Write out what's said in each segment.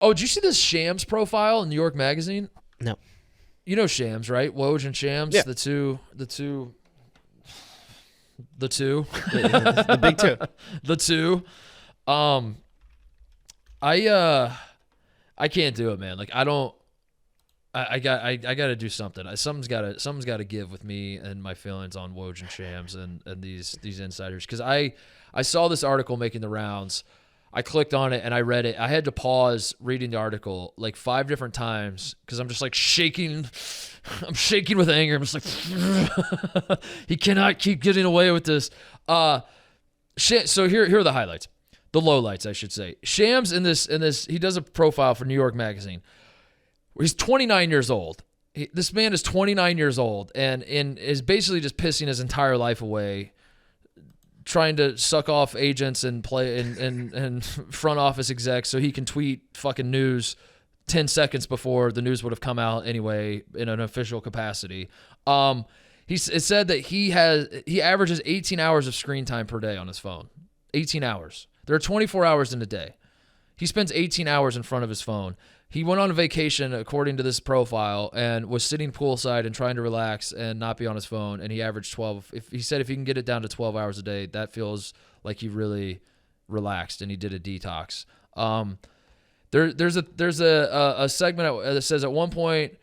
Oh, did you see this Shams profile in New York Magazine? No. You know Shams, right? Woj and Shams, Yeah. the two. The big two. The two. I can't do it, man. Like I don't. I got to do something. Something's got to give with me and my feelings on Woj and Shams and these insiders, because I saw this article making the rounds. I clicked on it and I read it. I had to pause reading the article like 5 different times because I'm just like shaking. I'm shaking with anger. I'm just like, he cannot keep getting away with this. So here are the highlights, the lowlights, I should say. Shams in this he does a profile for New York Magazine. He's 29 years old. This man is 29 years old and is basically just pissing his entire life away, trying to suck off agents and play and front office execs so he can tweet fucking news 10 seconds before the news would have come out anyway in an official capacity. It said that he averages 18 hours of screen time per day on his phone. 18 hours. There are 24 hours in a day. He spends 18 hours in front of his phone. He went on a vacation, according to this profile, and was sitting poolside and trying to relax and not be on his phone, and he averaged 12. He said if he can get it down to 12 hours a day, that feels like he really relaxed and he did a detox. There's a segment that says at one point,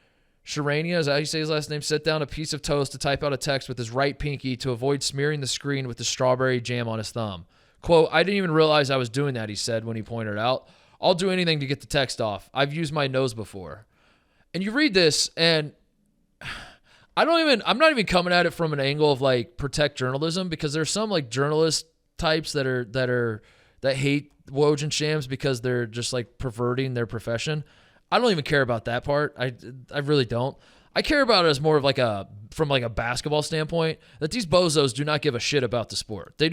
Sharania, is that how you say his last name, set down a piece of toast to type out a text with his right pinky to avoid smearing the screen with the strawberry jam on his thumb. Quote, I didn't even realize I was doing that, he said when he pointed it out. I'll do anything to get the text off. I've used my nose before. And you read this, and I'm not even coming at it from an angle of like protect journalism, because there's some like journalist types that hate Woj and Shams because they're just like perverting their profession. I don't even care about that part. I really don't. I care about it as more of like from a basketball standpoint, that these bozos do not give a shit about the sport. They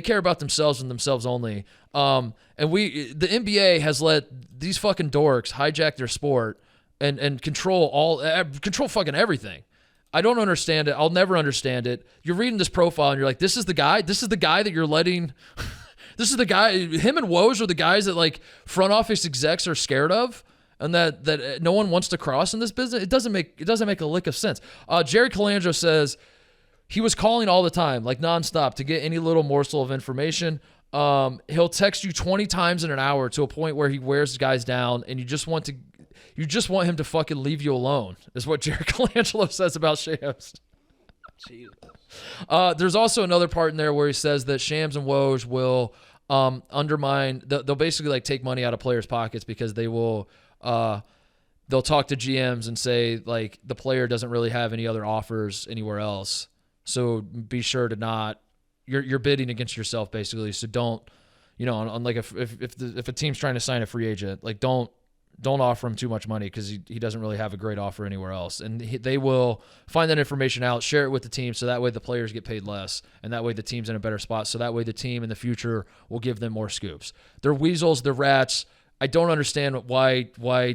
care about themselves and themselves only. And the NBA has let these fucking dorks hijack their sport and control fucking everything. I don't understand it. I'll never understand it. You're reading this profile and you're like, this is the guy that you're letting, this is the guy, him and Woj are the guys that like front office execs are scared of. And that no one wants to cross in this business. It doesn't make a lick of sense. Jerry Colangelo says he was calling all the time, like nonstop, to get any little morsel of information. He'll text you 20 times in an hour to a point where he wears guys down, and you just want him to fucking leave you alone. Is what Jerry Colangelo says about Shams. Jesus. There's also another part in there where he says that Shams and Woj will undermine. They'll basically like take money out of players' pockets because they will. They'll talk to GMs and say like the player doesn't really have any other offers anywhere else, so be sure to not. You're bidding against yourself basically. So don't, on like if a team's trying to sign a free agent, like don't offer him too much money because he doesn't really have a great offer anywhere else, and they will find that information out, share it with the team, so that way the players get paid less, and that way the team's in a better spot. So that way the team in the future will give them more scoops. They're weasels. They're rats. I don't understand why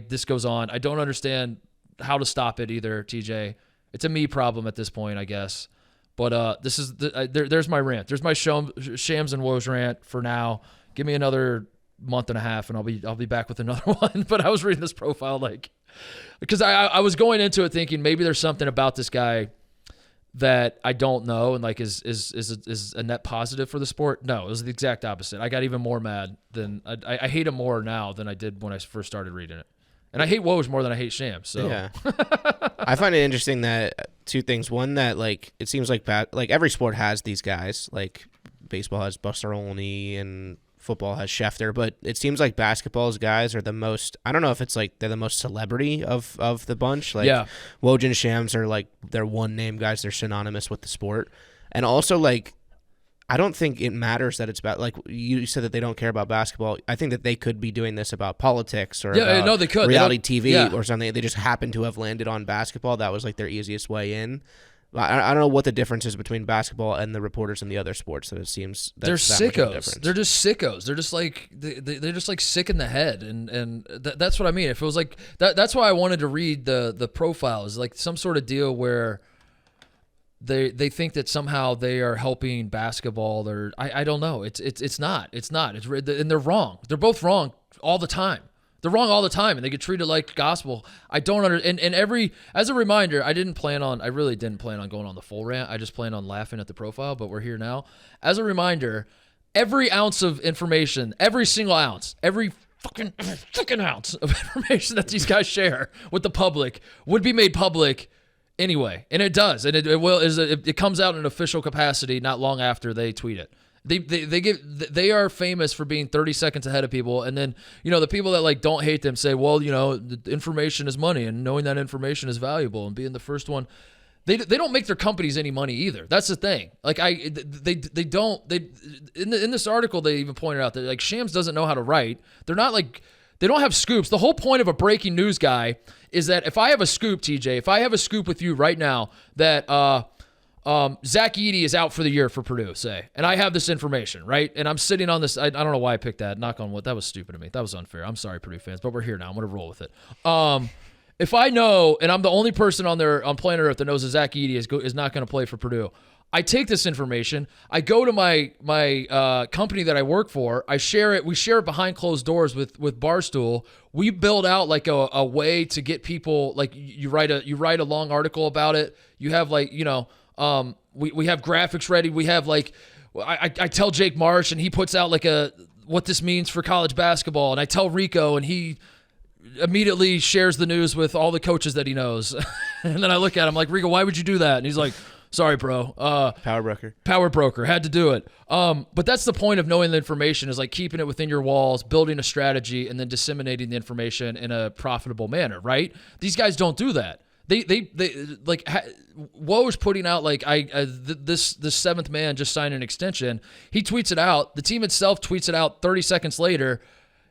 this goes on. I don't understand how to stop it either, TJ. It's a me problem at this point, I guess. But this is there's my rant. There's my Shams and Woj rant for now. Give me another month and a half, and I'll be back with another one. But I was reading this profile because I was going into it thinking maybe there's something about this guy that I don't know and like is a net positive for the sport. No, it was the exact opposite. I got even more mad than I hate him more now than I did when I first started reading it. And I hate Woj more than I hate Shams. So yeah, I find it interesting that two things. One, that like it seems like every sport has these guys. Like baseball has Buster Olney and football has Schefter, but it seems like basketball's guys are the most. I don't know if it's like they're the most celebrity of the bunch. Like yeah. Woj and Shams are like they're one name guys. They're synonymous with the sport, and also like I don't think it matters that it's about like you said that they don't care about basketball. I think that they could be doing this about politics or about they could reality TV or something. They just happen to have landed on basketball. That was like their easiest way in. I don't know what the difference is between basketball and the reporters in the other sports. That it seems they're sickos. They're just sickos. They're just like they're just like sick in the head, and that's what I mean. If it was like that's why I wanted to read the profiles, like some sort of deal where they think that somehow they are helping basketball. Or I don't know. It's not. And they're wrong. They're both wrong all the time. They're wrong all the time, and they get treated like gospel. I don't understand. And as a reminder, I really didn't plan on going on the full rant. I just planned on laughing at the profile, but we're here now. As a reminder, every ounce of information, every single ounce, every fucking ounce of information that these guys share with the public would be made public anyway. And it does. And it comes out in an official capacity not long after they tweet it. They are famous for being 30 seconds ahead of people, and then the people that like don't hate them say, well, the information is money, and knowing that information is valuable, and being the first one. They don't make their companies any money either. That's the thing. Like they don't in this article they even pointed out that like Shams doesn't know how to write. They're not like they don't have scoops. The whole point of a breaking news guy is that if I have a scoop, TJ, if I have a scoop with you right now that Zach Edey is out for the year for Purdue, say, and I have this information, right? And I'm sitting on this. I don't know why I picked that. Knock on wood. That was stupid of me. That was unfair. I'm sorry, Purdue fans, but we're here now. I'm going to roll with it. If I know, and I'm the only person on planet Earth that knows that Zach Edey is not going to play for Purdue, I take this information. I go to my company that I work for. I share it. We share it behind closed doors with Barstool. We build out like a way to get people like you write a long article about it. You have like we have graphics ready. We have like I tell Jake Marsh and he puts out like what this means for college basketball, and I tell Rico and he immediately shares the news with all the coaches that he knows. And then I look at him like, Rico, why would you do that? And he's like, sorry, bro. Power broker. Had to do it. But that's the point of knowing the information is like keeping it within your walls, building a strategy, and then disseminating the information in a profitable manner, right? These guys don't do that. They like Woj putting out like this seventh man just signed an extension. He tweets it out. The team itself tweets it out 30 seconds later.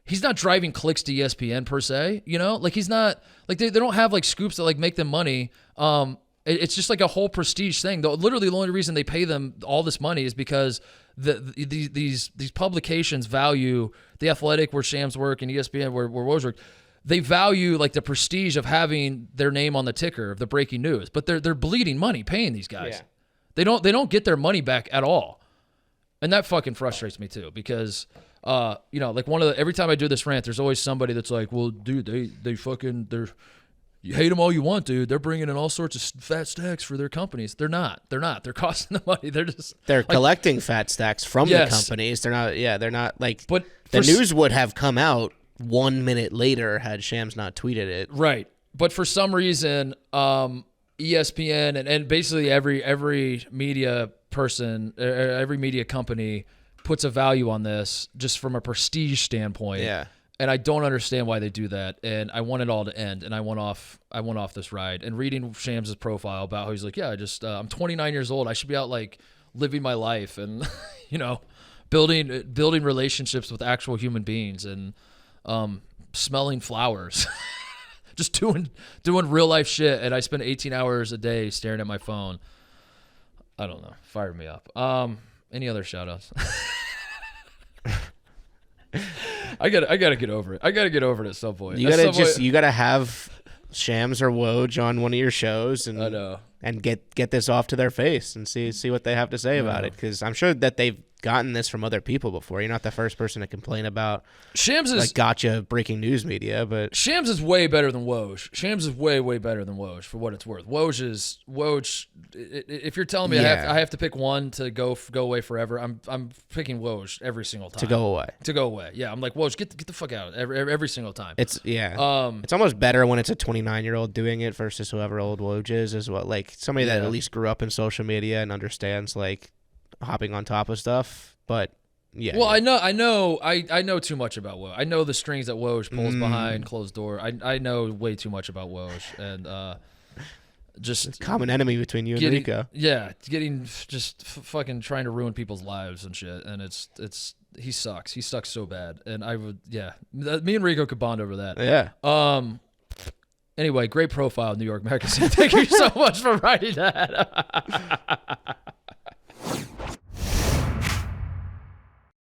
He's not driving clicks to ESPN per se, like he's not like they don't have like scoops that like make them money. It's just like a whole prestige thing. Though literally the only reason they pay them all this money is because these publications value The Athletic where Shams work and ESPN where Woj work. They value like the prestige of having their name on the ticker of the breaking news, but they're bleeding money paying these guys. Yeah. They don't get their money back at all, and that fucking frustrates me too because. Like every time I do this rant, there's always somebody that's like, well, dude, you hate them all you want, dude. They're bringing in all sorts of fat stacks for their companies. They're not. They're costing the money. They're like, collecting fat stacks from the companies. They're not like, but the news would have come out 1 minute later had Shams not tweeted it. Right. But for some reason, ESPN and basically every media person, every media company puts a value on this just from a prestige standpoint. Yeah. And I don't understand why they do that. And I want it all to end. And I went off this ride. And reading Shams' profile about how he's like, yeah, I'm 29 years old. I should be out like living my life and building relationships with actual human beings and smelling flowers. Just doing real life shit. And I spend 18 hours a day staring at my phone. I don't know. Fired me up. Any other shout outs? I gotta get over it. I gotta get over it at some point. You gotta have Shams or Woj on one of your shows and I know. And get this off to their face and see what they have to say about it, because I'm sure that they've gotten this from other people before. You're not the first person to complain about Shams is like gotcha breaking news media, but Shams is way better than Woj. Shams is way better than Woj for what it's worth. Woj. If you're telling me I have to pick one to go away forever, I'm picking Woj every single time. To go away. Yeah, I'm like Woj, get the fuck out every single time. It's it's almost better when it's a 29-year-old doing it versus whoever old Woj is as well. Like somebody that at least grew up in social media and understands like hopping on top of stuff. But well, I know too much about Woj. I know the strings that Woj pulls behind closed door. I know way too much about Woj, and just it's a common enemy between you and Rico. Yeah, getting just fucking trying to ruin people's lives and shit. And it's he sucks. He sucks so bad. And I would me and Rico could bond over that. Yeah. Anyway, great profile, New York Magazine. Thank you so much for writing that.